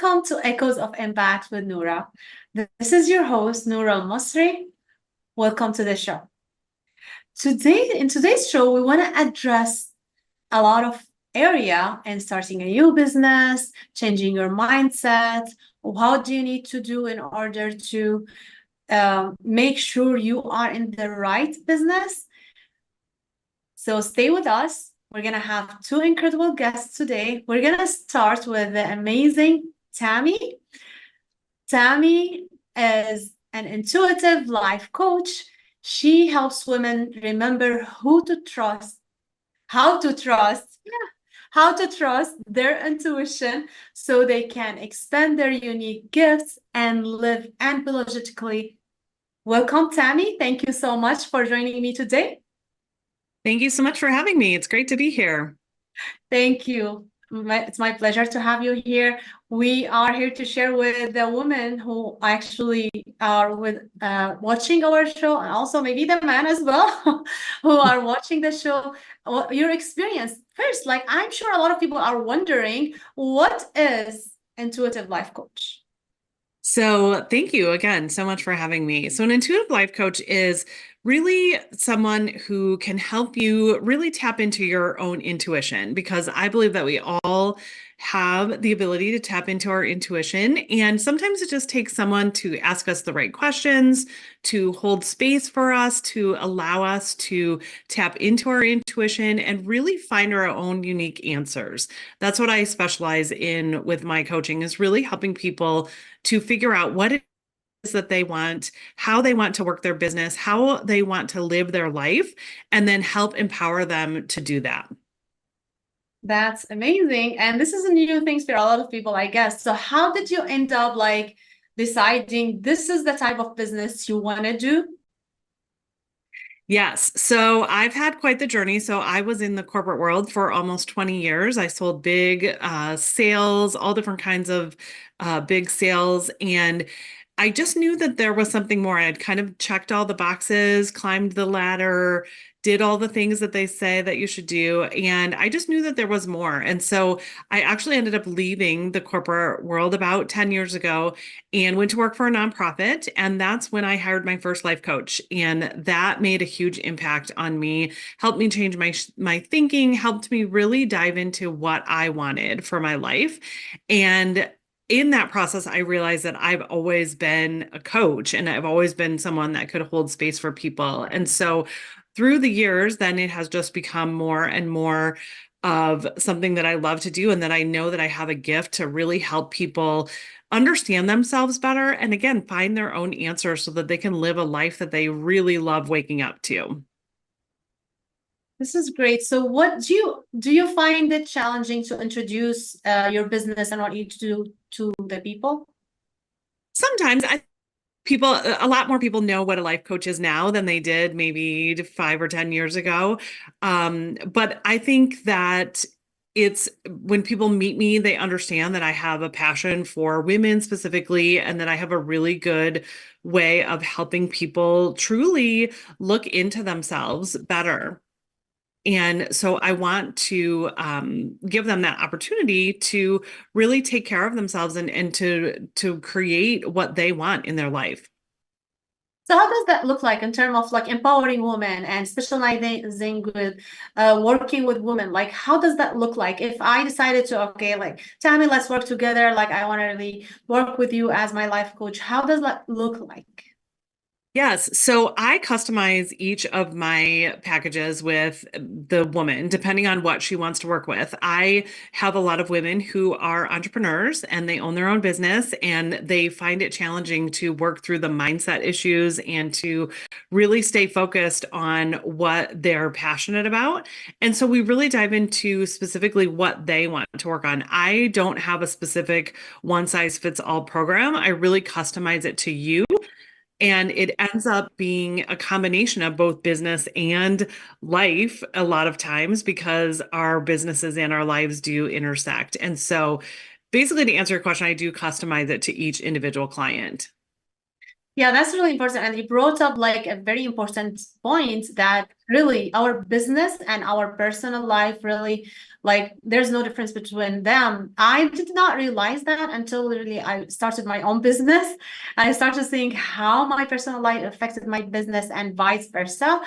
Welcome to Echoes of Impact with Noura. This is your host, Noura Almasri. Welcome to the show. In today's show, we want to address a lot of area in starting a new business, changing your mindset. How do you need to do in order to make sure you are in the right business? So stay with us. We're going to have two incredible guests today. We're going to start with the amazing Tammy. Tammy is an intuitive life coach. She helps women remember how to trust their intuition so they can expand their unique gifts and live unapologetically. Welcome, Tammy. Thank you so much for joining me today. Thank you so much for having me. It's great to be here. Thank you. It's my pleasure to have you here. We are here to share with the women who actually are watching our show, and also maybe the men as well who are watching the show, your experience. First, like I'm sure a lot of people are wondering, what is intuitive life coach? So, thank you again so much for having me. So, an intuitive life coach is really someone who can help you really tap into your own intuition, because I believe that we all have the ability to tap into our intuition. And sometimes it just takes someone to ask us the right questions, to hold space for us, to allow us to tap into our intuition and really find our own unique answers. That's what I specialize in with my coaching, is really helping people to figure out what it is that they want, how they want to work their business, how they want to live their life, and then help empower them to do that. That's amazing. And this is a new thing for a lot of people, I guess. So how did you end up like deciding this is the type of business you want to do? Yes. So I've had quite the journey. So I was in the corporate world for almost 20 years. I sold big sales, all different kinds of big sales. And I just knew that there was something more. I'd kind of checked all the boxes, climbed the ladder, did all the things that they say that you should do. And I just knew that there was more. And so I actually ended up leaving the corporate world about 10 years ago and went to work for a nonprofit. And that's when I hired my first life coach. And that made a huge impact on me, helped me change my thinking, helped me really dive into what I wanted for my life. And in that process, I realized that I've always been a coach and I've always been someone that could hold space for people. And so through the years, then it has just become more and more of something that I love to do, and that I know that I have a gift to really help people understand themselves better and again find their own answers so that they can live a life that they really love waking up to. This is great. So what do you find it challenging to introduce your business and what you do to the people? Sometimes a lot more people know what a life coach is now than they did maybe 5 or 10 years ago. But I think that it's when people meet me, they understand that I have a passion for women specifically, and that I have a really good way of helping people truly look into themselves better. And so I want to give them that opportunity to really take care of themselves and to create what they want in their life. So how does that look like in terms of like empowering women and specializing with working with women? Like, how does that look like? If I decided to, okay, like, Tammy, let's work together. Like, I want to really work with you as my life coach. How does that look like? Yes. So I customize each of my packages with the woman, depending on what she wants to work with. I have a lot of women who are entrepreneurs and they own their own business, and they find it challenging to work through the mindset issues and to really stay focused on what they're passionate about. And so we really dive into specifically what they want to work on. I don't have a specific one size fits all program. I really customize it to you. And it ends up being a combination of both business and life a lot of times, because our businesses and our lives do intersect. And so, basically, to answer your question, I do customize it to each individual client. Yeah, that's really important. And you brought up like a very important point that really, our business and our personal life really, like, there's no difference between them. I did not realize that until literally I started my own business. I started seeing how my personal life affected my business and vice versa.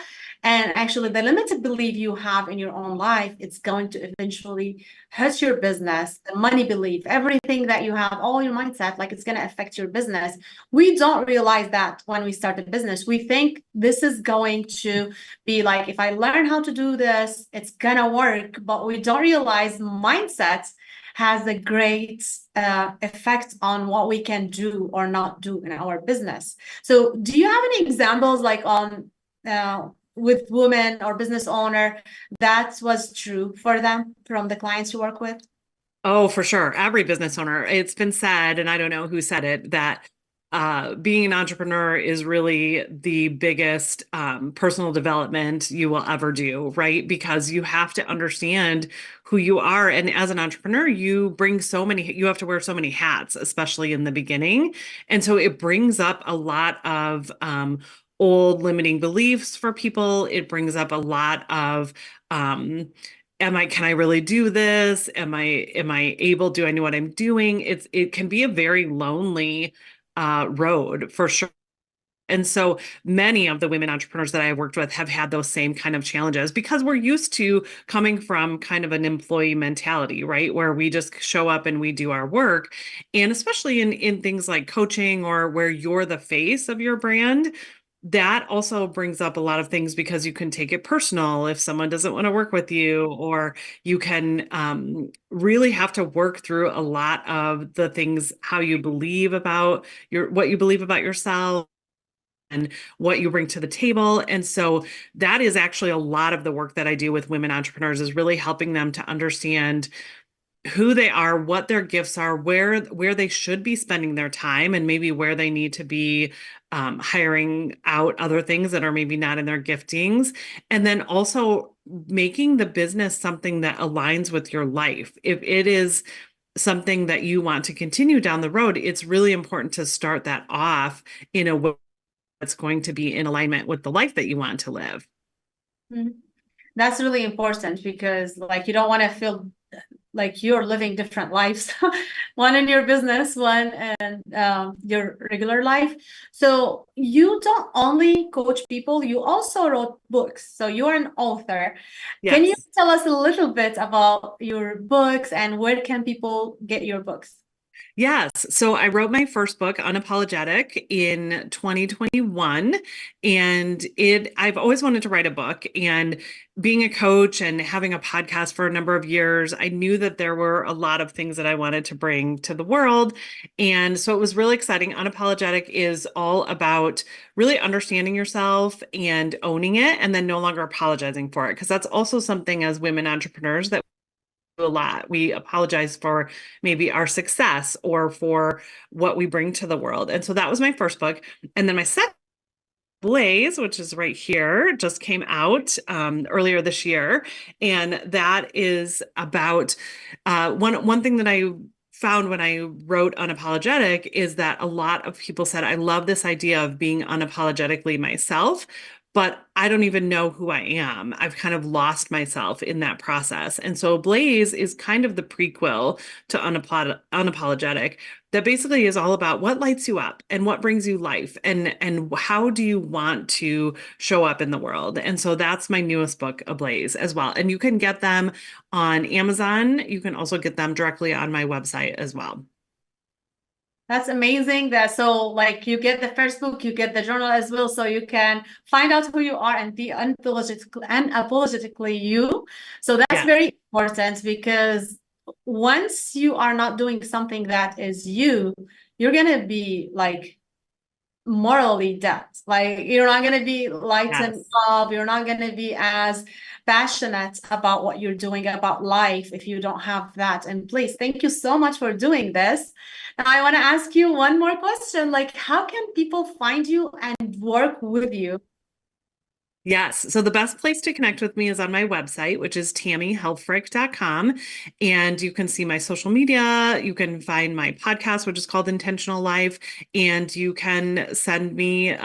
And actually, the limited belief you have in your own life, it's going to eventually hurt your business. The money belief, everything that you have, all your mindset, like it's going to affect your business. We don't realize that when we start a business. We think this is going to be like, if I learn how to do this, it's going to work. But we don't realize mindset has a great effect on what we can do or not do in our business. So do you have any examples like on with women or business owner that was true for them from the clients you work with? Oh, for sure. Every business owner, it's been said, and I don't know who said it, that being an entrepreneur is really the biggest personal development you will ever do, right? Because you have to understand who you are. And as an entrepreneur, you have to wear so many hats, especially in the beginning. And so it brings up a lot of old limiting beliefs for people. It brings up a lot of, can I really do this? Am I able? Do I know what I'm doing? It can be a very lonely road for sure. And so many of the women entrepreneurs that I worked with have had those same kind of challenges because we're used to coming from kind of an employee mentality, right? Where we just show up and we do our work. And especially in things like coaching or where you're the face of your brand, that also brings up a lot of things because you can take it personal if someone doesn't want to work with you, or you can really have to work through a lot of the things, how you believe about what you believe about yourself and what you bring to the table. And so that is actually a lot of the work that I do with women entrepreneurs, is really helping them to understand who they are, what their gifts are, where they should be spending their time, and maybe where they need to be hiring out other things that are maybe not in their giftings. And then also making the business something that aligns with your life. If it is something that you want to continue down the road, it's really important to start that off in a way that's going to be in alignment with the life that you want to live. Mhm. That's really important because like you don't want to feel like you're living different lives, one in your business, one and your regular life. So you don't only coach people, you also wrote books. So you are an author. Can you Yes. tell us a little bit about your books and where can people get your books? Yes. So I wrote my first book, Unapologetic, in 2021. And I've always wanted to write a book. And being a coach and having a podcast for a number of years, I knew that there were a lot of things that I wanted to bring to the world. And so it was really exciting. Unapologetic is all about really understanding yourself and owning it, and then no longer apologizing for it. Because that's also something as women entrepreneurs that a lot. We apologize for maybe our success or for what we bring to the world. And so that was my first book. And then my second, Blaze, which is right here, just came out earlier this year. And that is about one thing that I found when I wrote Unapologetic is that a lot of people said, I love this idea of being unapologetically myself, but I don't even know who I am. I've kind of lost myself in that process. And so Blaze is kind of the prequel to Unapologetic, that basically is all about what lights you up and what brings you life, and how do you want to show up in the world. And so that's my newest book, Ablaze, as well. And you can get them on Amazon. You can also get them directly on my website as well. That's amazing. That so like you get the first book, you get the journal as well, so you can find out who you are and be unapologetically you. So that's Yeah. very important because once you are not doing something that is you, you're gonna be like morally dead. Like you're not going to be light and Yes. love. You're not going to be as passionate about what you're doing about life if you don't have that in place. Thank you so much for doing this. Now I want to ask you one more question. Like, how can people find you and work with you? Yes. So the best place to connect with me is on my website, which is tammyhelfrich.com. And you can see my social media. You can find my podcast, which is called Intentional Life. And you can send me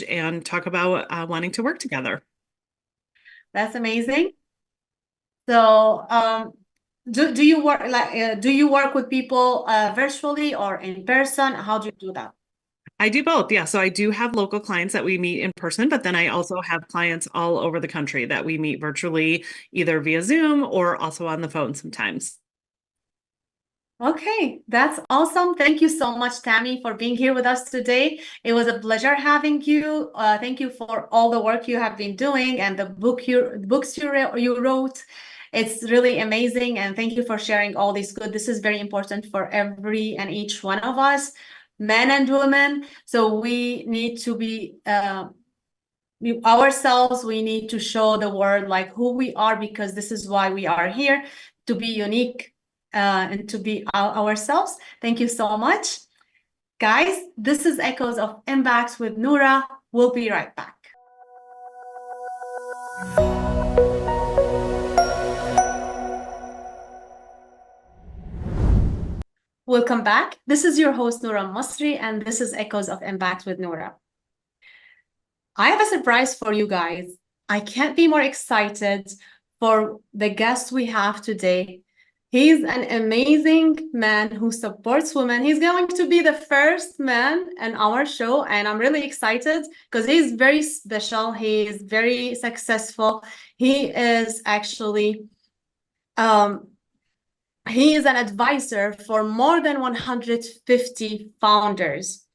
and talk about wanting to work together. That's amazing. So, do you work do you work with people virtually or in person? How do you do that? I do both. Yeah. So I do have local clients that we meet in person, but then I also have clients all over the country that we meet virtually, either via Zoom or also on the phone sometimes. Okay, that's awesome. Thank you so much, Tammy, for being here with us today. It was a pleasure having you. Thank you for all the work you have been doing and the books you wrote. It's really amazing, and thank you for sharing all this good. This is very important for every and each one of us, men and women. So we need to be ourselves. We need to show the world like who we are, because this is why we are here, to be unique and to be ourselves. Thank you so much, guys. This is Echoes of Impact with Noorah. We'll be right back. Welcome back. This is your host, Noura Almasri, and this is Echoes of Impact with Noorah. I have a surprise for you guys. I can't be more excited for the guest we have today. He's an amazing man who supports women. He's going to be the first man in our show, and I'm really excited because he's very special. He is very successful. He is actually he is an advisor for more than 150 founders.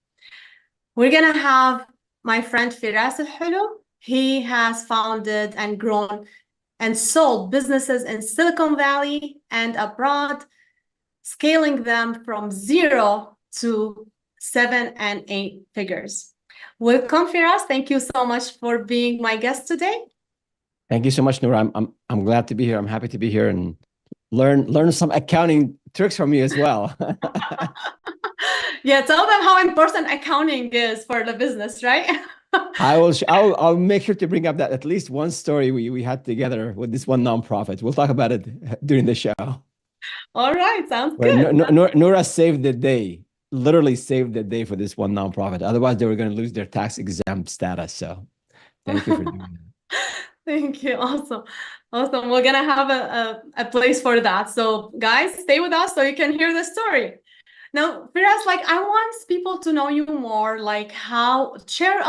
We're gonna have my friend Firas Alhlou. He has founded and grown and sold businesses in Silicon Valley and abroad, scaling them from 0 to 7 and 8 figures. Welcome, Firas. Thank you so much for being my guest today. Thank you so much, Noura. I'm glad to be here. I'm happy to be here and learn some accounting tricks from you as well. Yeah, tell them how important accounting is for the business, right? I'll make sure to bring up that at least one story we had together with this one nonprofit. We'll talk about it during the show. All right, sounds Where good. Noura saved the day, literally saved the day for this one nonprofit. Otherwise, they were going to lose their tax exempt status. So thank you for doing that. Thank you. Awesome. Awesome. We're gonna have a place for that. So guys, stay with us so you can hear the story. Now, Firas, like I want people to know you more, like how share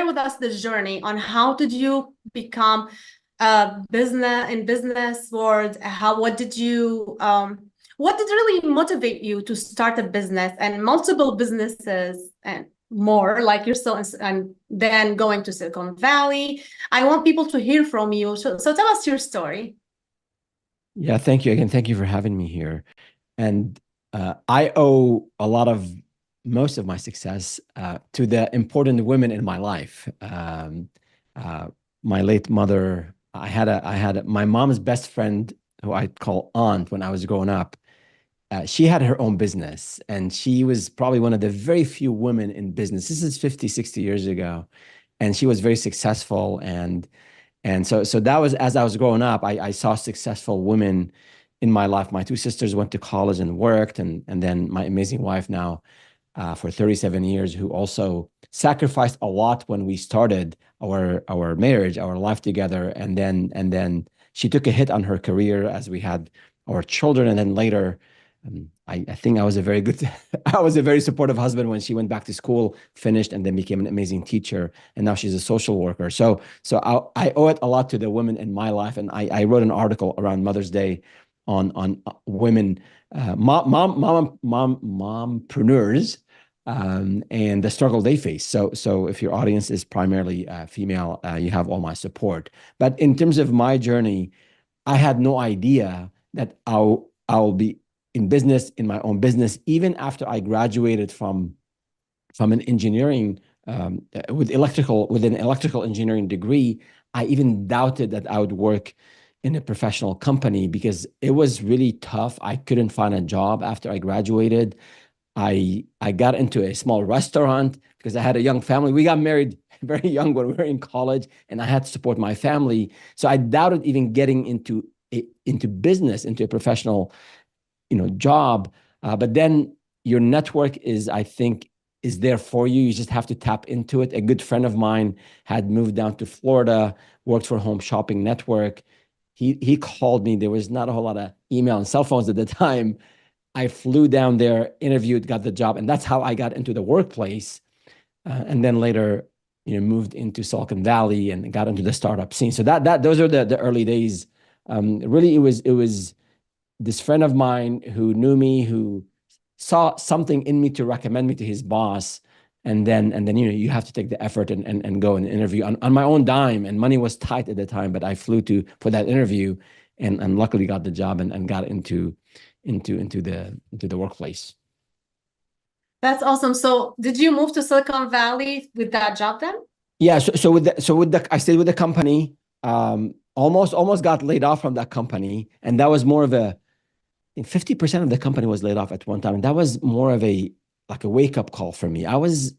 with us the journey on how did you become business world, how what did really motivate you to start a business and multiple businesses and more, like you're still and then going to Silicon Valley. I want people to hear from you. So tell us your story. Yeah, thank you again. Thank you for having me here. And I owe a lot of most of my success to the important women in my life. My late mother, my mom's best friend, who I call aunt when I was growing up. She had her own business, and she was probably one of the very few women in business. This is 50, 60 years ago. And she was very successful. And so that was, as I was growing up, I saw successful women in my life. My two sisters went to college and worked, and then my amazing wife now for 37 years, who also sacrificed a lot when we started our marriage, our life together, and then she took a hit on her career as we had our children, and then later. I think I was a very good, I was a very supportive husband when she went back to school, finished, and then became an amazing teacher. And now she's a social worker. So I owe it a lot to the women in my life. And I wrote an article around Mother's Day on women, mompreneurs, and the struggle they face. So if your audience is primarily female, you have all my support. But in terms of my journey, I had no idea that I'll be in my own business, even after I graduated from an engineering with an electrical engineering degree. I even doubted that I would work in a professional company because it was really tough. I couldn't find a job after I graduated. I got into a small restaurant because I had a young family. We got married very young when we were in college, and I had to support my family. So I doubted even getting into business, into a professional job. But then your network is, I think, is there for you. You just have to tap into it. A good friend of mine had moved down to Florida, worked for Home Shopping Network. He called me. There was not a whole lot of email and cell phones at the time. I flew down there, interviewed, got the job, and that's how I got into the workplace. And then later, moved into Silicon Valley and got into the startup scene. So those are the early days. Really, it was this friend of mine who knew me, who saw something in me to recommend me to his boss. And then you have to take the effort and go and interview on my own dime. And money was tight at the time, but I flew for that interview and luckily got the job and got into the workplace. That's awesome. So did you move to Silicon Valley with that job then? Yeah. So with the I stayed with the company. Almost got laid off from that company, and that was more of I think 50% of the company was laid off at one time, and that was more of a wake up call for me. I was,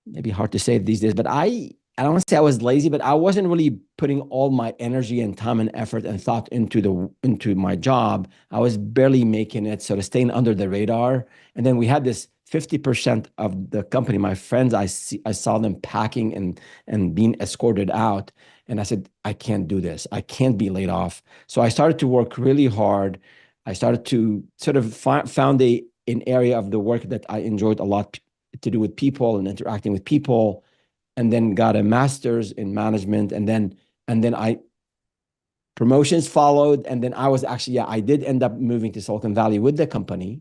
maybe hard to say these days, but I don't want to say I was lazy, but I wasn't really putting all my energy and time and effort and thought into my job. I was barely making it, sort of staying under the radar. And then we had this 50% of the company, my friends, I saw them packing and being escorted out. And I said, I can't do this. I can't be laid off. So I started to work really hard. I started to sort of found an area of the work that I enjoyed a lot to do with people and interacting with people, and then got a master's in management. And then promotions followed. And then I was actually, I did end up moving to Silicon Valley with the company.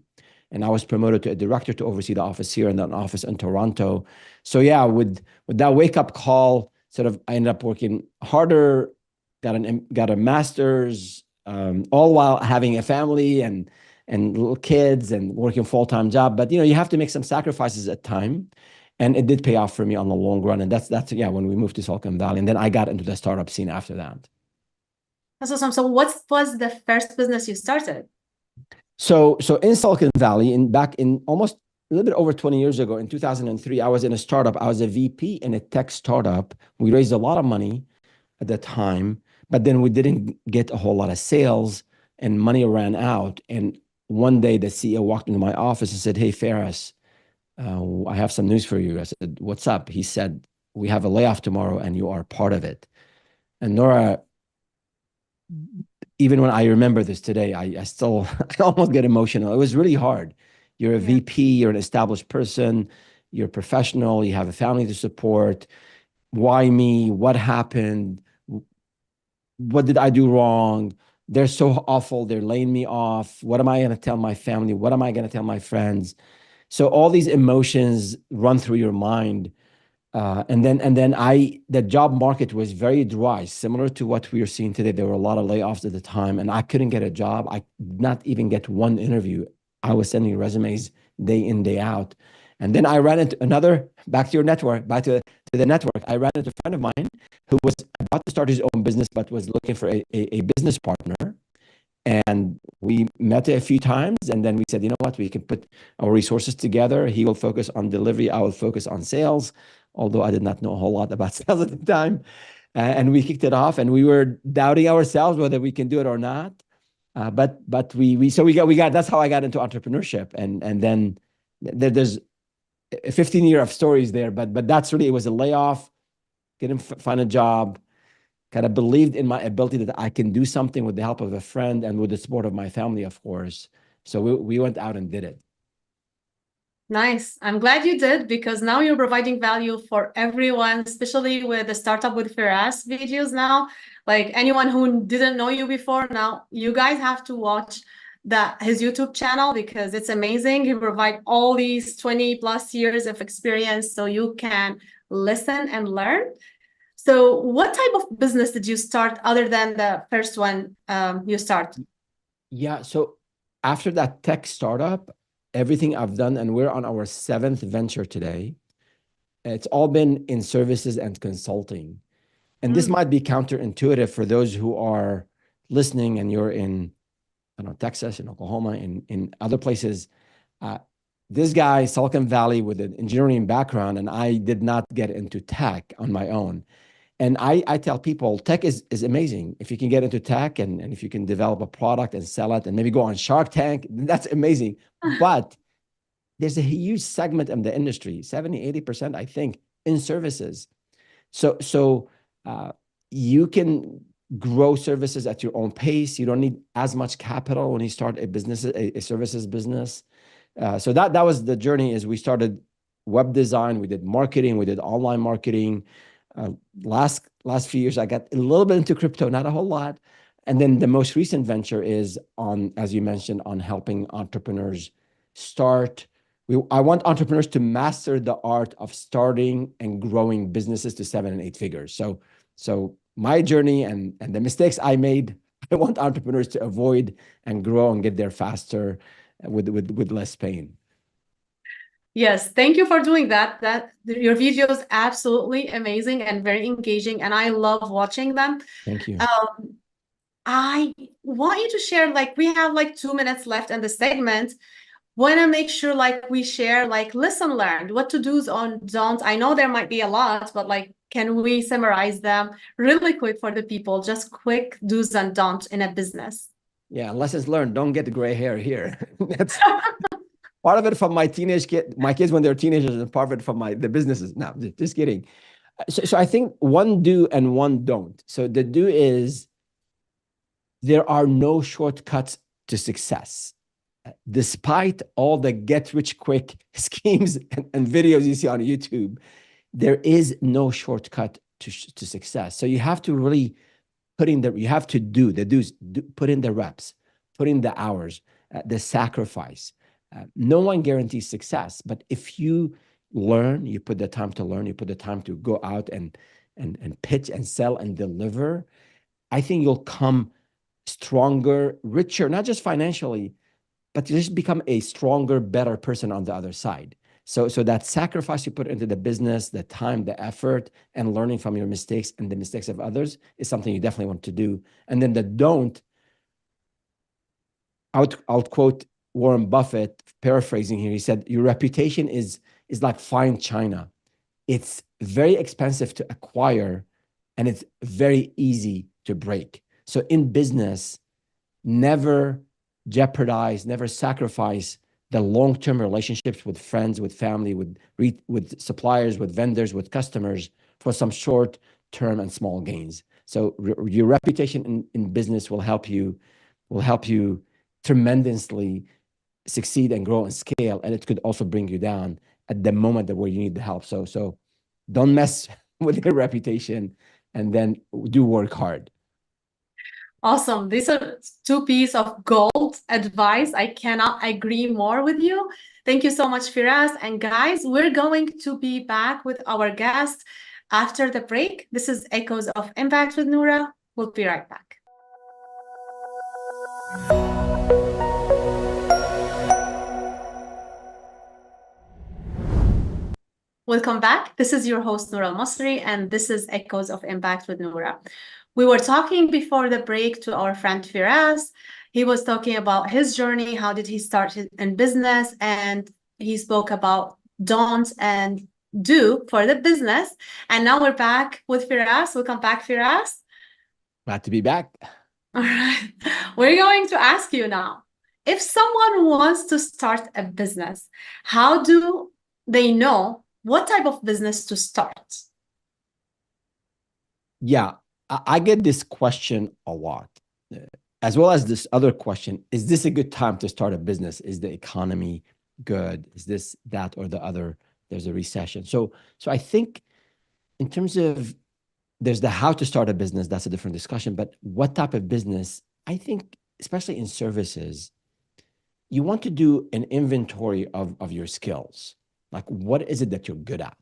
And I was promoted to a director to oversee the office here and then office in Toronto. So yeah, with that wake up call, sort of, I ended up working harder, got a master's, all while having a family and little kids and working full-time job. But you have to make some sacrifices at time, and it did pay off for me on the long run. And that's when we moved to Silicon Valley, and then I got into the startup scene after that. That's awesome. So what was the first business you started? So in Silicon Valley, back in almost a little bit over 20 years ago, in 2003, I was in a startup. I was a VP in a tech startup. We raised a lot of money at the time, but then we didn't get a whole lot of sales and money ran out. And one day the CEO walked into my office and said, "Hey, Firas, I have some news for you." I said, "What's up?" He said, "We have a layoff tomorrow and you are part of it." And Noura, even when I remember this today, I still I almost get emotional. It was really hard. You're a VP, you're an established person, you're a professional, you have a family to support. Why me? What happened? What did I do wrong? They're so awful. They're laying me off. What am I going to tell my family? What am I going to tell my friends? So all these emotions run through your mind. And then the job market was very dry, similar to what we are seeing today. There were a lot of layoffs at the time, and I couldn't get a job. I did not even get one interview. I was sending resumes day in, day out. And then I ran into back to the network. I ran into a friend of mine who was about to start his own business, but was looking for a business partner. And we met a few times, and then we said, you know what, we can put our resources together. He will focus on delivery. I will focus on sales, although I did not know a whole lot about sales at the time. And we kicked it off, and we were doubting ourselves whether we can do it or not. But we got that's how I got into entrepreneurship. And then there's a 15 year of stories there, but that's really, it was a layoff, couldn't find a job, kind of believed in my ability that I can do something with the help of a friend and with the support of my family, of course. So we went out and did it. Nice. I'm glad you did, because now you're providing value for everyone, especially with the Startup with Firas videos now. Like anyone who didn't know you before, now you guys have to watch his YouTube channel, because it's amazing. He provides all these 20 plus years of experience so you can listen and learn. So what type of business did you start other than the first one you start? Yeah, so after that tech startup, everything I've done, and we're on our 7th venture today, it's all been in services and consulting. And this might be counterintuitive for those who are listening and you're in, I don't know, Texas, in Oklahoma, in other places. This guy, Silicon Valley, with an engineering background, and I did not get into tech on my own. And I tell people, tech is amazing. If you can get into tech and if you can develop a product and sell it and maybe go on Shark Tank, that's amazing. But there's a huge segment of the industry, 70-80%, I think, in services. So you can grow services at your own pace. You don't need as much capital when you start a business, a services business. So that was the journey. Is we started web design, we did marketing, we did online marketing. Last few years, I got a little bit into crypto, not a whole lot. And then the most recent venture is on, as you mentioned, on helping entrepreneurs start. I want entrepreneurs to master the art of starting and growing businesses to 7 and 8 figures. So my journey and the mistakes I made, I want entrepreneurs to avoid and grow and get there faster with less pain. Yes, thank you for doing that. Your videos absolutely amazing and very engaging, and I love watching them. Thank you. I want you to share, like, we have like 2 minutes left in the segment. Want to make sure like we share like lesson learned, what to do's on don'ts. I know there might be a lot, but like, can we summarize them really quick for the people? Just quick do's and don'ts in a business. Yeah, lessons learned. Don't get the gray hair here. That's part of it from my kids when they're teenagers, and part of it from the businesses. No, just kidding. So I think one do and one don't. So the do is there are no shortcuts to success. Despite all the get rich quick schemes and videos you see on YouTube, there is no shortcut to success. So you have to really put in you have to do the do's, put in the reps, put in the hours, the sacrifice. No one guarantees success, but if you learn, you put the time to learn, you put the time to go out and pitch and sell and deliver, I think you'll come stronger, richer, not just financially, but you just become a stronger, better person on the other side. So that sacrifice you put into the business, the time, the effort, and learning from your mistakes and the mistakes of others is something you definitely want to do. And then the don't, I'll quote Warren Buffett, paraphrasing here. He said, your reputation is like fine china. It's very expensive to acquire, and it's very easy to break. So in business, never jeopardize, never sacrifice the long-term relationships with friends, with family, with suppliers, with vendors, with customers for some short-term and small gains. So your reputation in business will help you tremendously succeed and grow and scale, and it could also bring you down at the moment where you need the help. So don't mess with your reputation, and then do work hard. Awesome. These are 2 pieces of gold advice. I cannot agree more with you. Thank you so much, Firas. And guys, we're going to be back with our guest after the break. This is Echoes of Impact with Noorah. We'll be right back. Welcome back. This is your host, Noura Almasri, and this is Echoes of Impact with Noorah. We were talking before the break to our friend Firas. He was talking about his journey. How did he start in business? And he spoke about don't and do for the business. And now we're back with Firas. Welcome back, Firas. Glad to be back. All right. We're going to ask you now, if someone wants to start a business, how do they know what type of business to start? Yeah, I get this question a lot, as well as this other question. Is this a good time to start a business? Is the economy good? Is this, that, or the other? There's a recession. So I think in terms of, there's the how to start a business, that's a different discussion. But what type of business? I think, especially in services, you want to do an inventory of your skills. Like, what is it that you're good at?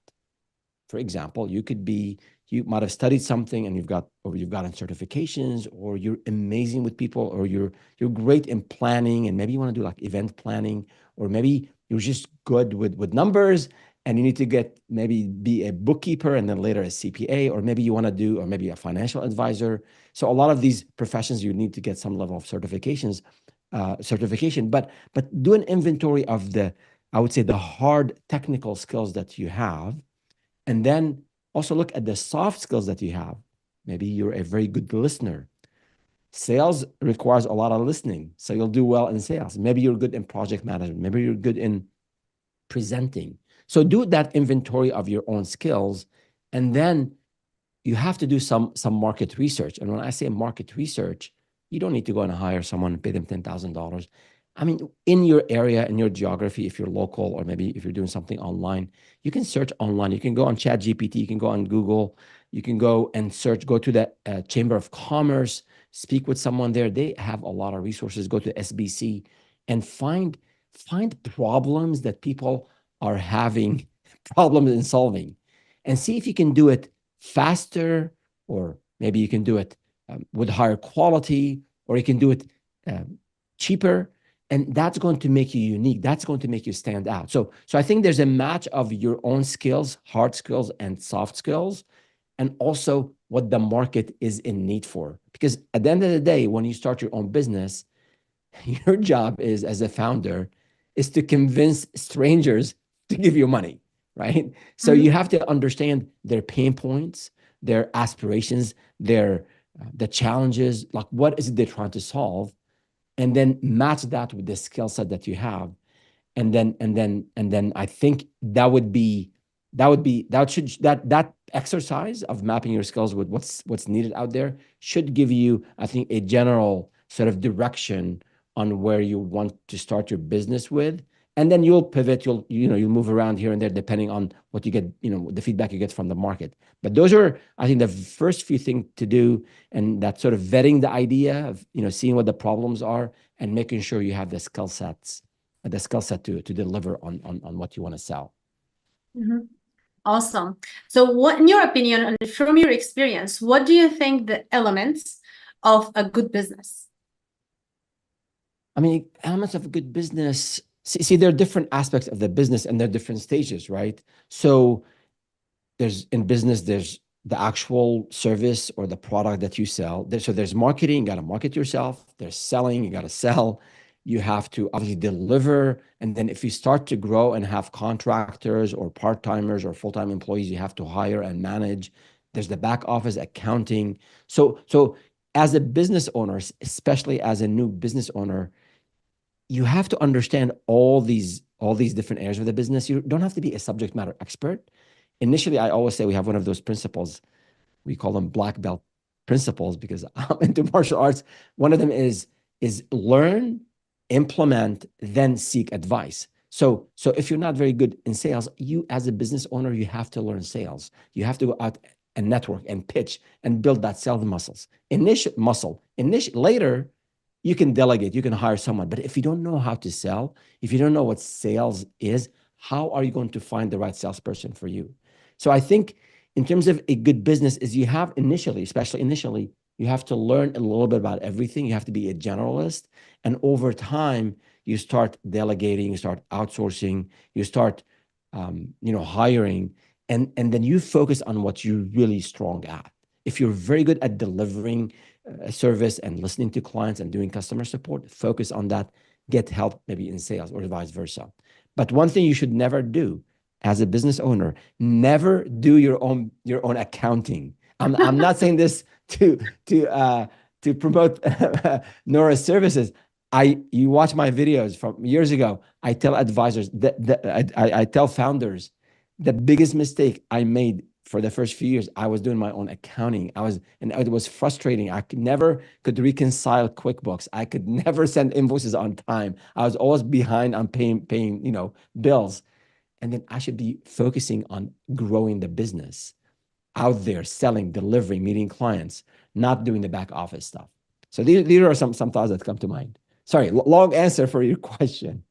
For example, you might have studied something and you've gotten certifications, or you're amazing with people, or you're great in planning, and maybe you want to do like event planning, or maybe you're just good with numbers and you need to be a bookkeeper and then later a CPA, or maybe you want to do, or maybe a financial advisor. So a lot of these professions, you need to get some level of certification, but do an inventory of I would say the hard technical skills that you have, and then also look at the soft skills that you have. Maybe you're a very good listener. Sales requires a lot of listening, so you'll do well in sales. Maybe you're good in project management. Maybe you're good in presenting. So do that inventory of your own skills, and then you have to do some market research. And when I say market research, you don't need to go and hire someone and pay them $10,000. I mean, in your area, in your geography, if you're local, or maybe if you're doing something online, you can search online. You can go on ChatGPT, you can go on Google, you can go and search, go to the Chamber of Commerce, speak with someone there. They have a lot of resources. Go to SBC and find problems that people are having problems in solving, and see if you can do it faster, or maybe you can do it with higher quality, or you can do it cheaper. And that's going to make you unique. That's going to make you stand out. So I think there's a match of your own skills, hard skills and soft skills, and also what the market is in need for. Because at the end of the day, when you start your own business, your job is, as a founder, is to convince strangers to give you money, right? So you have to understand their pain points, their aspirations, the challenges, like what is it they're trying to solve, and then match that with the skill set that you have. And then I think that exercise of mapping your skills with what's needed out there should give you, I think, a general sort of direction on where you want to start your business with. And then you'll pivot, you'll move around here and there depending on what you get, the feedback you get from the market. But those are, I think, the first few things to do, and that sort of vetting the idea of, seeing what the problems are and making sure you have the skill set to deliver on what you want to sell. Awesome. So what, in your opinion, and from your experience, what do you think the elements of a good business? I mean, elements of a good business, see, there are different aspects of the business and there are different stages, right? So there's the actual service or the product that you sell. So there's marketing, you got to market yourself. There's selling, you got to sell. You have to obviously deliver. And then if you start to grow and have contractors or part-timers or full-time employees, you have to hire and manage. There's the back office accounting. So as a business owner, especially as a new business owner, you have to understand all these different areas of the business. You don't have to be a subject matter expert. Initially, I always say we have one of those principles. We call them black belt principles because I'm into martial arts. One of them is learn, implement, then seek advice. So if you're not very good in sales, you as a business owner, you have to learn sales. You have to go out and network and pitch and build that sales muscles. Later, you can delegate, you can hire someone. But if you don't know how to sell, if you don't know what sales is, how are you going to find the right salesperson for you? So I think in terms of a good business is you have especially initially, you have to learn a little bit about everything. You have to be a generalist. And over time, you start delegating, you start outsourcing, you start hiring, and then you focus on what you're really strong at. If you're very good at delivering a service and listening to clients and doing customer support, focus on that, get help maybe in sales or vice versa. But one thing you should never do as a business owner, never do your own accounting. I'm not saying this to promote Noorah's services. You watch my videos from years ago. I tell advisors I tell founders the biggest mistake I made for the first few years, I was doing my own accounting. And it was frustrating. I never could reconcile QuickBooks. I could never send invoices on time. I was always behind on paying bills. And then I should be focusing on growing the business out there, selling, delivering, meeting clients, not doing the back office stuff. So these are some thoughts that come to mind. Sorry, long answer for your question.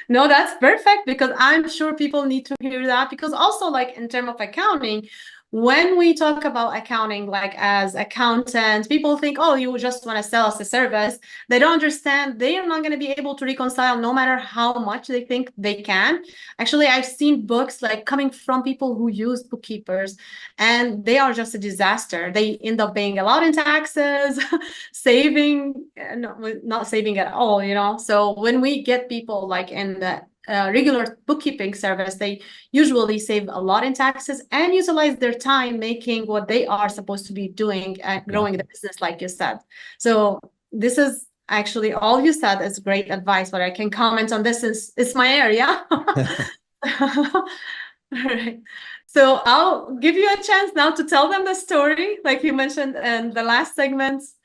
No, that's perfect, because I'm sure people need to hear that, because also, like, in terms of accounting, when we talk about accounting, like as accountants, people think, oh, you just want to sell us a service. They don't understand they are not going to be able to reconcile no matter how much they think they can. Actually, I've seen books like coming from people who use bookkeepers, and they are just a disaster. They end up paying a lot in taxes, saving, not saving at all, So when we get people like in the regular bookkeeping service, they usually save a lot in taxes and utilize their time making what they are supposed to be doing and growing the business, like you said. So this is actually all you said is great advice, but I can comment on this. It's my area. All right. So I'll give you a chance now to tell them the story, like you mentioned in the last segments.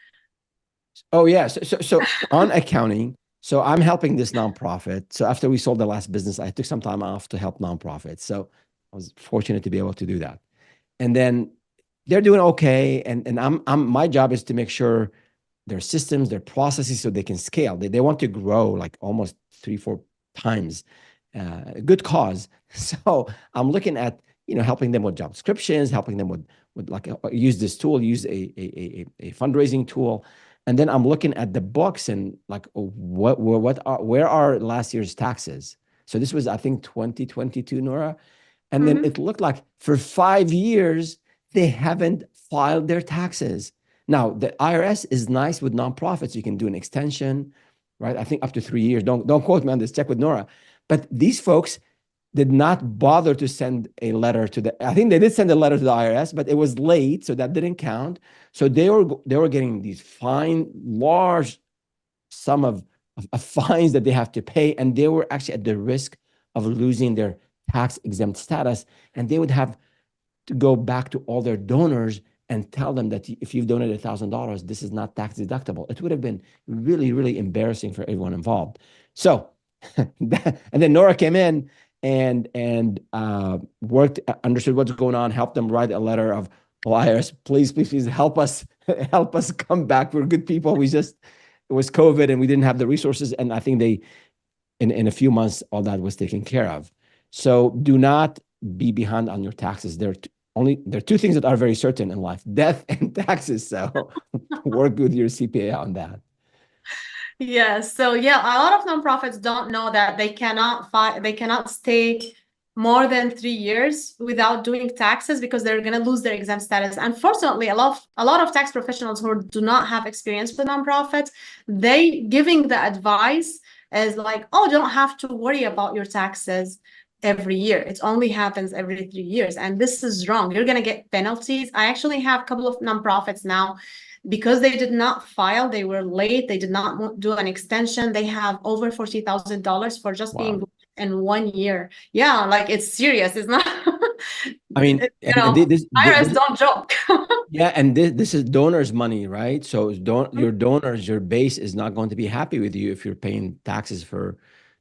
Oh yeah. So on accounting, so I'm helping this nonprofit. So after we sold the last business, I took some time off to help nonprofits. So I was fortunate to be able to do that. And then they're doing okay. And I'm my job is to make sure their systems, their processes, so they can scale. They want to grow like almost 3, 4 times. Good cause. So I'm looking at helping them with job descriptions, helping them with like use this tool, use a fundraising tool, and then I'm looking at the books and like where are last year's taxes? So this was I think 2022, Noorah, and then it looked like for 5 years they haven't filed their taxes. Now, the IRS is nice with nonprofits. You can do an extension, right? I think up to 3 years. Don't quote me on this. Check with Noorah. But these folks did not bother to send a letter to the. I think they did send a letter to the IRS, but it was late, so that didn't count. So they were getting these fine, large sum of fines that they have to pay, and they were actually at the risk of losing their tax exempt status, and they would have to go back to all their donors and tell them that if you've donated $1,000, this is not tax deductible. It would have been really, really embarrassing for everyone involved. So, and then Noorah came in and worked, understood what's going on, helped them write a letter of, oh, IRS, please help us, help us come back. We're good people. It was COVID and we didn't have the resources. And I think in a few months, all that was taken care of. So do not be behind on your taxes. There are two things that are very certain in life: death and taxes. So work with your CPA on that. Yes. So yeah, a lot of nonprofits don't know that they cannot stay more than 3 years without doing taxes because they're going to lose their exempt status. Unfortunately, a lot of tax professionals who do not have experience with nonprofits, they giving the advice is like, oh, don't have to worry about your taxes every year. It only happens every 3 years. And this is wrong. You're going to get penalties. I actually have a couple of nonprofits now because they did not file, they were late, they did not do an extension. They have over $40,000 for just being in 1 year. Yeah, like it's serious. It's not. I mean, IRS don't joke. Yeah, and this is donors' money, right? So your donors, your base is not going to be happy with you if you're paying taxes for,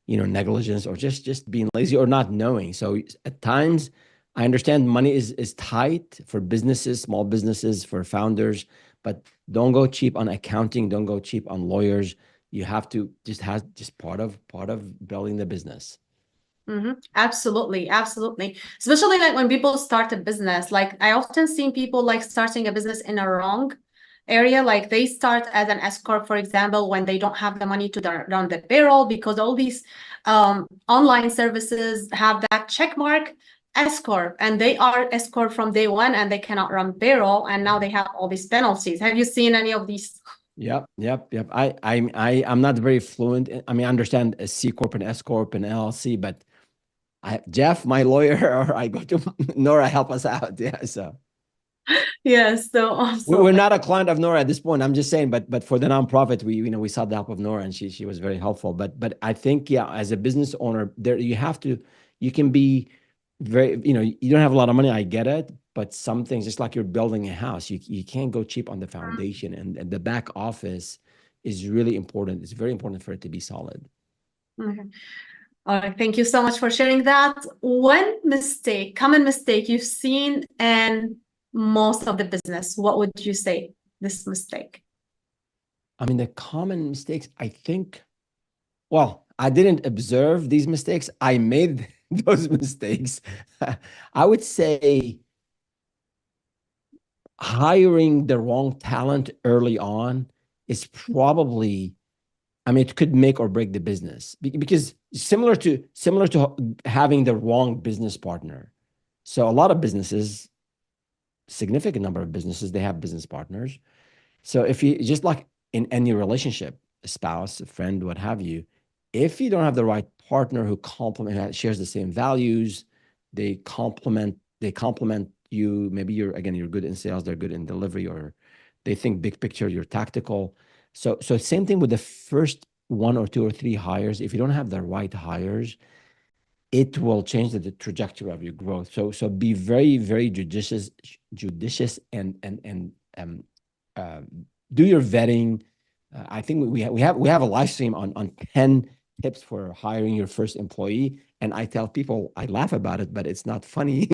negligence or just being lazy or not knowing. So at times, I understand money is tight for businesses, small businesses, for founders, but don't go cheap on accounting. Don't go cheap on lawyers. You have to just part of building the business. Absolutely, absolutely. Especially like when people start a business, like I often see people like starting a business in a wrong area. Like they start as an S corp, for example, when they don't have the money to run the payroll because all these online services have that check mark S corp, and they are S corp from day one, and they cannot run payroll, and now they have all these penalties. Have you seen any of these? Yep. I'm not very fluent. I mean, I understand a C corp and S corp and LLC, but Jeff, my lawyer, or I go to Noorah, help us out. Yeah. So Yes, so awesome. we're not a client of Noorah at this point. I'm just saying, but for the nonprofit, we sought the help of Noorah, and she was very helpful. But I think, yeah, as a business owner, you can be very, you don't have a lot of money. I get it, but some things, just like you're building a house, you can't go cheap on the foundation, and the back office is really important. It's very important for it to be solid. Okay. All right, thank you so much for sharing that. One common mistake you've seen in most of the business, what would you say this mistake? I mean, the common mistakes, I think, well, I didn't observe these mistakes. I made those mistakes. I would say hiring the wrong talent early on is probably, I mean, it could make or break the business because similar to having the wrong business partner. So a lot of businesses, significant number of businesses, they have business partners. So if you just like in any relationship, a spouse, a friend, what have you, if you don't have the right partner who shares the same values, they complement you. Maybe you're good in sales, they're good in delivery, or they think big picture, you're tactical. So same thing with the first 1 or 2 or 3 hires. If you don't have the right hires, it will change the trajectory of your growth. So be very, very judicious and uh, do your vetting. I think we have a live stream on 10 tips for hiring your first employee. And I tell people, I laugh about it, but it's not funny.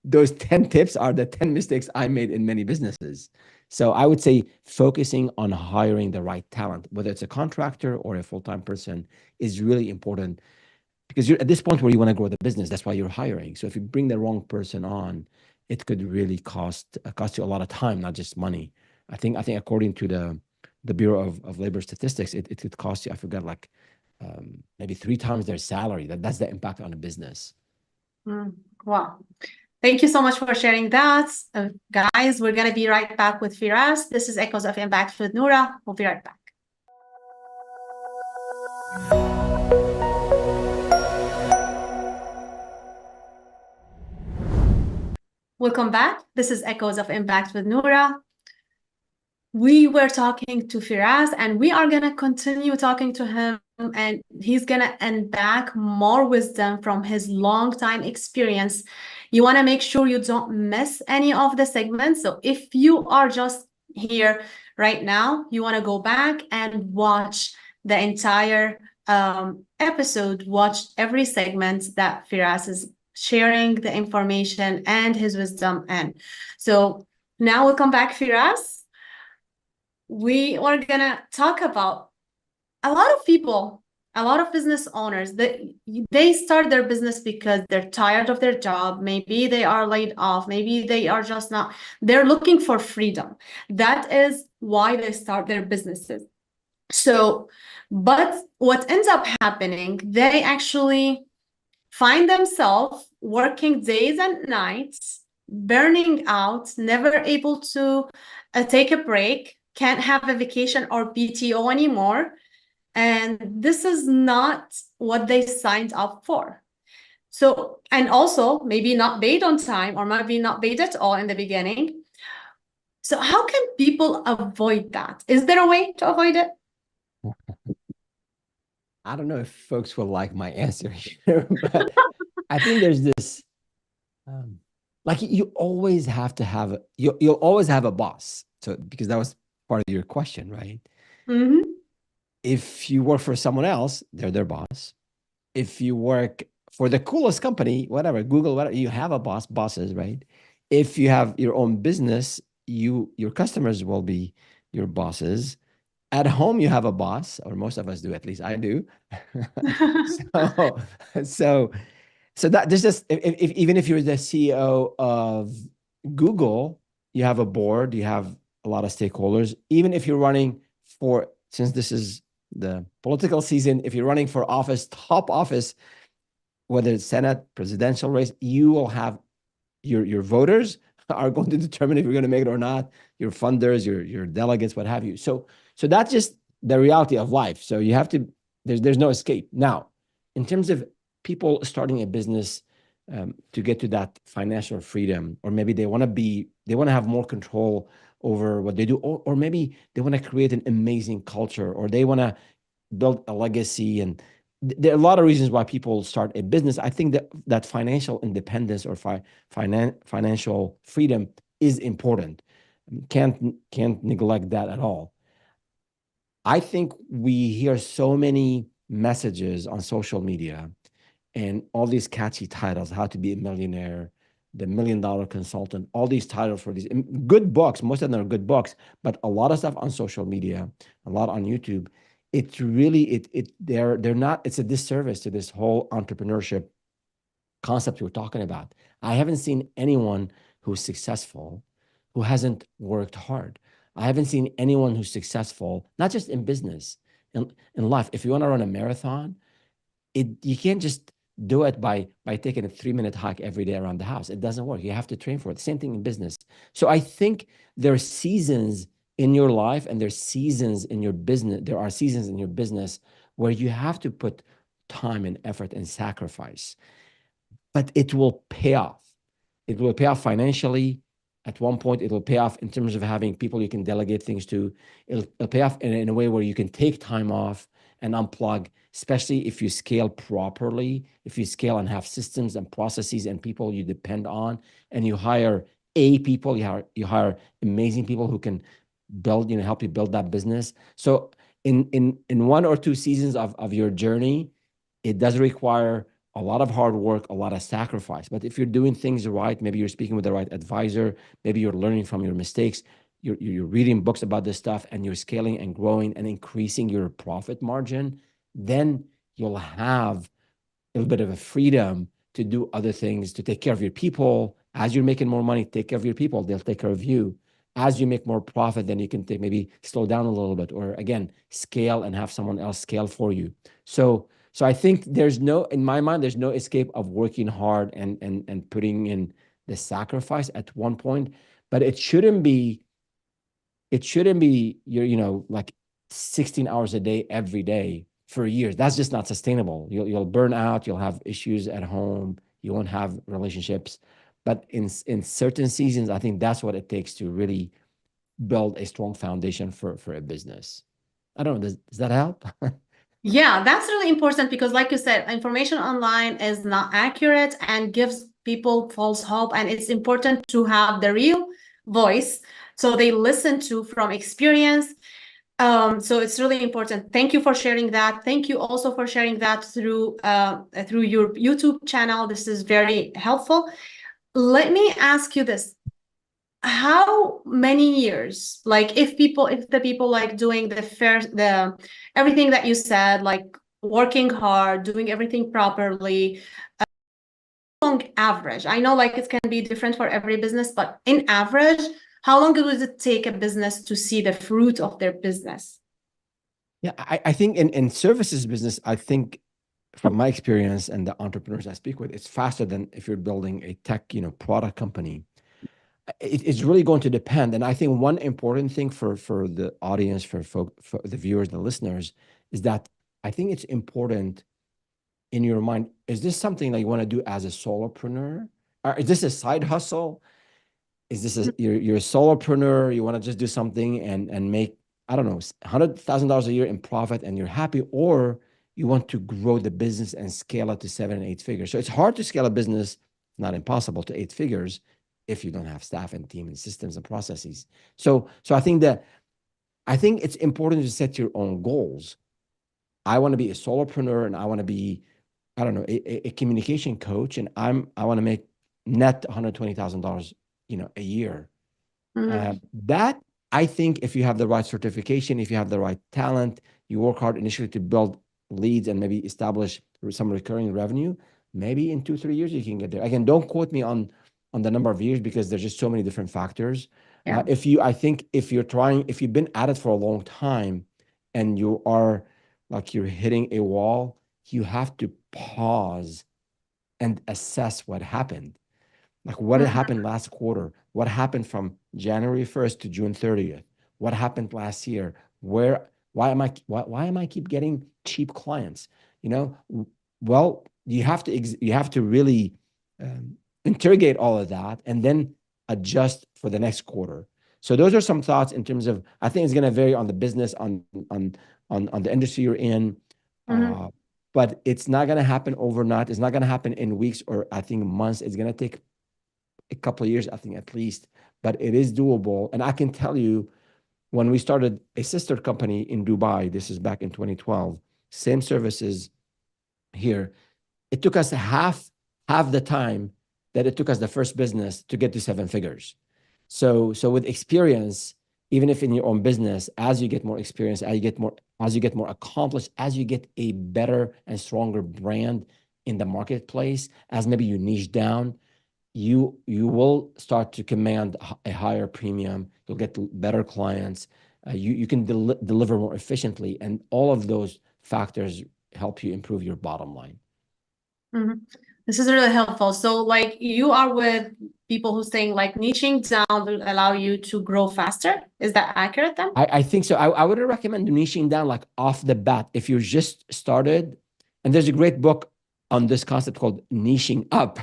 Those 10 tips are the 10 mistakes I made in many businesses. So I would say focusing on hiring the right talent, whether it's a contractor or a full-time person, is really important, because you're at this point where you want to grow the business. That's why you're hiring. So if you bring the wrong person on, it could really cost you a lot of time, not just money. I think according to the Bureau of Labor Statistics, it could cost you, I forgot, like maybe 3 times their salary. That's the impact on a business. Wow. Thank you so much for sharing that. Guys, we're going to be right back with Firas. This is Echoes of Impact with Noura. We'll be right back. Welcome back. This is Echoes of Impact with Noura. We were talking to Firas, and we are going to continue talking to him, and he's going to unpack more wisdom from his long time experience. You want to make sure you don't miss any of the segments. So if you are just here right now, you want to go back and watch the entire episode, watch every segment that Firas is sharing the information and his wisdom. And so now we'll come back, Firas. We are going to talk about a lot of people, a lot of business owners, that they start their business because they're tired of their job. Maybe they are laid off. Maybe they are just not, they're looking for freedom. That is why they start their businesses. So, but what ends up happening, they actually find themselves working days and nights, burning out, never able to take a break, can't have a vacation or PTO anymore. And this is not what they signed up for. So, and also maybe not paid on time, or maybe not paid at all in the beginning. So how can people avoid that? Is there a way to avoid it? I don't know if folks will like my answer here, but I think there's this, like you always have to have, you'll always have a boss. So, because that was part of your question, right? Mm-hmm. If you work for someone else, they're their boss. If you work for the coolest company, whatever, Google, whatever, you have a bosses, right? If you have your own business, your customers will be your bosses. At home, you have a boss, or most of us do, at least I do. So that there's just, if even if you're the CEO of Google, you have a board, you have a lot of stakeholders. Even if you're running for, since this is the political season, if you're running for office, top office, whether it's Senate, presidential race, you will have your voters are going to determine if you're going to make it or not, your funders, your delegates, what have you. So that's just the reality of life. So you have to, there's no escape. Now, in terms of people starting a business to get to that financial freedom, or maybe they want to have more control over what they do, or maybe they want to create an amazing culture, or they want to build a legacy. And there are a lot of reasons why people start a business. I think that financial independence or financial freedom is important. Can't neglect that at all. I think we hear so many messages on social media and all these catchy titles: How to Be a Millionaire, The $1 Million Consultant, all these titles for these good books. Most of them are good books, but a lot of stuff on social media, a lot on YouTube. It's really, they're not, it's a disservice to this whole entrepreneurship concept we're talking about. I haven't seen anyone who's successful who hasn't worked hard. I haven't seen anyone who's successful, not just in business, in life. If you want to run a marathon, you can't just do it by taking a 3-minute hike every day around the house. It doesn't work. You have to train for it. Same thing in business. So I think there are seasons in your life and there's seasons in your business. There are seasons in your business where you have to put time and effort and sacrifice, but it will pay off. It will pay off financially. At one point, it will pay off in terms of having people you can delegate things to. It'll pay off in a way where you can take time off and unplug, especially if you scale properly, if you scale and have systems and processes and people you depend on, and you hire people, you hire amazing people who can build, help you build that business. So in 1 or 2 seasons of your journey, it does require a lot of hard work, a lot of sacrifice. But if you're doing things right, maybe you're speaking with the right advisor, maybe you're learning from your mistakes, you're reading books about this stuff, and you're scaling and growing and increasing your profit margin, then you'll have a little bit of a freedom to do other things, to take care of your people. As you're making more money, take care of your people. They'll take care of you. As you make more profit, then you can maybe slow down a little bit, or again, scale and have someone else scale for you. So I think in my mind, there's no escape of working hard and putting in the sacrifice at one point, but it shouldn't be like 16 hours a day, every day for years. That's just not sustainable. You'll burn out, you'll have issues at home, you won't have relationships. But in certain seasons, I think that's what it takes to really build a strong foundation for a business. I don't know, does that help? Yeah, that's really important because, like you said, information online is not accurate and gives people false hope. And it's important to have the real voice so they listen to from experience. So it's really important. Thank you for sharing that. Thank you also for sharing that through your YouTube channel. This is very helpful. Let me ask you this. How many years, like if the people like doing everything that you said, like working hard, doing everything properly, long average? I know like it can be different for every business, but in average, how long does it take a business to see the fruit of their business? Yeah, I think in services business, I think from my experience and the entrepreneurs I speak with, it's faster than if you're building a tech, product company. It's really going to depend. And I think one important thing for the audience, for the viewers, the listeners, is that I think it's important in your mind, is this something that you want to do as a solopreneur? Or is this a side hustle? Is this you're a solopreneur, you want to just do something and make, I don't know, $100,000 a year in profit and you're happy, or you want to grow the business and scale it to 7 and 8 figures? So it's hard to scale a business, not impossible, to 8 figures if you don't have staff and team and systems and processes. So I think it's important to set your own goals. I want to be a solopreneur and I want to be, I don't know, a communication coach, and I want to make net $120,000, a year. That, I think, if you have the right certification, if you have the right talent, you work hard initially to build leads and maybe establish some recurring revenue, maybe in 2-3 years you can get there. Again, don't quote me on the number of years because there's just so many different factors. Yeah. If you've been at it for a long time and you are like you're hitting a wall, you have to pause and assess what happened. Like what happened last quarter? What happened from January 1st to June 30th? What happened last year? Why am I keep getting cheap clients? Well, you have to really interrogate all of that and then adjust for the next quarter. So those are some thoughts in terms of, I think it's going to vary on the business, on the industry you're in. But it's not going to happen overnight. It's not going to happen in weeks or I think months. It's going to take a couple of years, I think, at least, but it is doable. And I can tell you, when we started a sister company in Dubai, this is back in 2012, same services here, it took us half the time that it took us the first business to get to 7 figures. So with experience, even if in your own business, as you get more experience, as you get more accomplished, as you get a better and stronger brand in the marketplace, as maybe you niche down, you will start to command a higher premium. You'll get better clients. You can deliver more efficiently, and all of those factors help you improve your bottom line. This is really helpful. So like you are with people who saying like niching down will allow you to grow faster. Is that accurate then? I think so. I would recommend niching down like off the bat if you just started. And there's a great book on this concept called Niching Up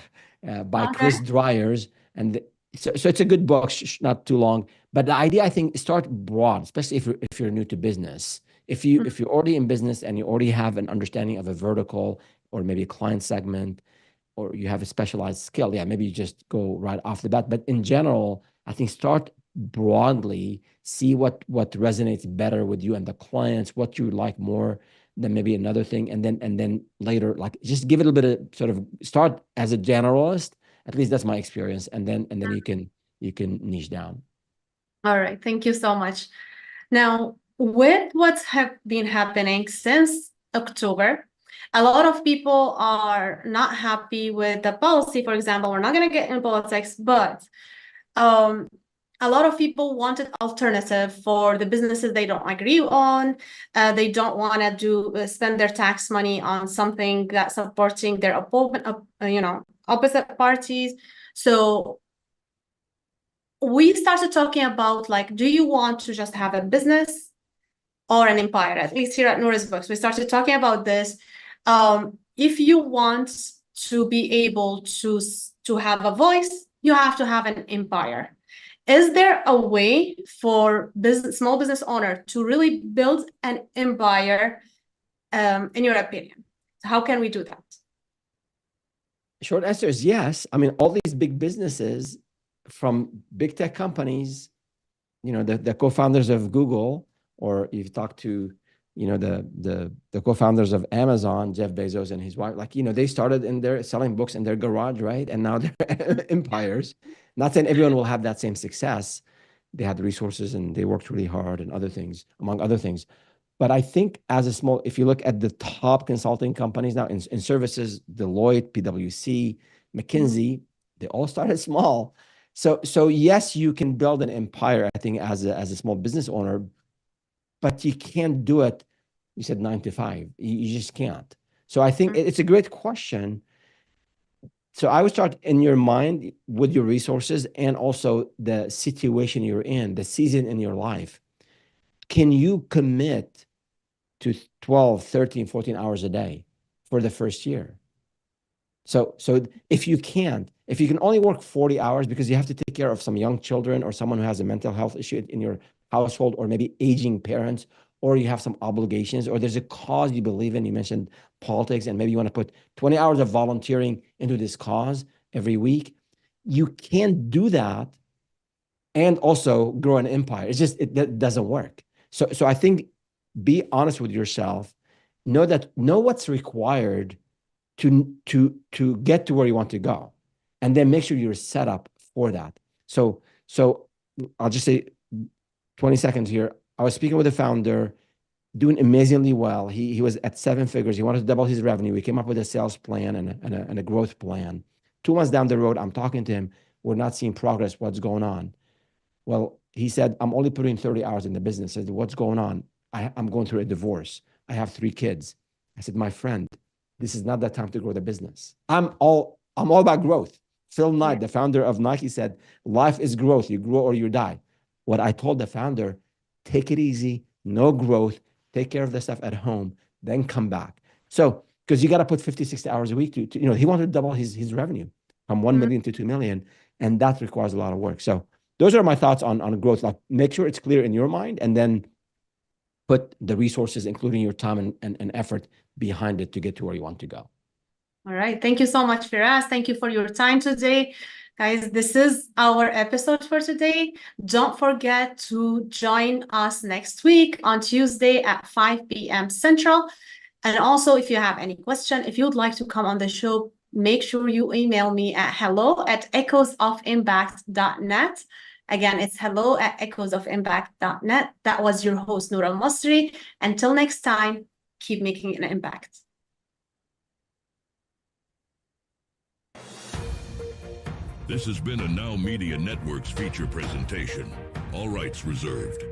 by Chris Dryers. And so it's a good book, not too long. But the idea, I think, start broad, especially if you're new to business. if you're already in business and you already have an understanding of a vertical or maybe a client segment, or you have a specialized skill, yeah, maybe you just go right off the bat. But in general, I think start broadly, see what resonates better with you and the clients, what you like more than maybe another thing, and then later, like, just give it a little bit of sort of start as a generalist. At least that's my experience, and then you can niche down. All right, thank you so much. Now, with what's been happening since October, a lot of people are not happy with the policy. For example, we're not going to get in politics, but a lot of people wanted alternative for the businesses they don't agree on. They don't want to spend their tax money on something that's supporting their opposite parties. So we started talking about, like, do you want to just have a business or an empire? At least here at Noorah's Books, we started talking about this. If you want to be able to have a voice, you have to have an empire. Is there a way for small business owner to really build an empire, in your opinion? How can we do that? Short answer is yes. I mean, all these big businesses from big tech companies, the co-founders of Google, or you've talked to, the co-founders of Amazon, Jeff Bezos and his wife, like, they started in their selling books in their garage, right? And now they're empires. Not saying everyone will have that same success. They had the resources and they worked really hard and other things, among other things. But I think if you look at the top consulting companies now in services, Deloitte, PwC, McKinsey, they all started small. So yes, you can build an empire, I think, as a small business owner, but you can't do it. You said 9 to 5. You just can't. So I think it's a great question. So I would start in your mind with your resources and also the situation you're in, the season in your life. Can you commit to 12, 13, 14 hours a day for the first year? So if you can only work 40 hours because you have to take care of some young children or someone who has a mental health issue in your household, or maybe aging parents, or you have some obligations, or there's a cause you believe in. You mentioned politics, and maybe you want to put 20 hours of volunteering into this cause every week. You can't do that and also grow an empire. It's just, it doesn't work. So I think be honest with yourself. Know what's required to get to where you want to go, and then make sure you're set up for that. So I'll just say 20 seconds here. I was speaking with a founder doing amazingly well. He was at 7 figures. He wanted to double his revenue. We came up with a sales plan and a growth plan. 2 months down the road, I'm talking to him. We're not seeing progress. What's going on? Well, he said, I'm only putting 30 hours in the business. I said, what's going on? I'm going through a divorce. I have 3 kids. I said, my friend, this is not the time to grow the business. I'm all about growth. Phil Knight, the founder of Nike, said, life is growth. You grow or you die. What I told the founder, take it easy, no growth, take care of the stuff at home, then come back. So, because you got to put 50, 60 hours a week to he wanted to double his revenue from 1 million to 2 million. And that requires a lot of work. So those are my thoughts on growth. Like, make sure it's clear in your mind, and then put the resources, including your time and effort, behind it to get to where you want to go. All right. Thank you so much, Firas. Thank you for your time today. Guys, this is our episode for today. Don't forget to join us next week on Tuesday at 5 p.m. Central. And also, if you have any question, if you'd like to come on the show, make sure you email me at hello@echoesofimpact.net. Again, it's hello@echoesofimpact.net. That was your host, Noura Almasri. Until next time, keep making an impact. This has been a Now Media Networks feature presentation. All rights reserved.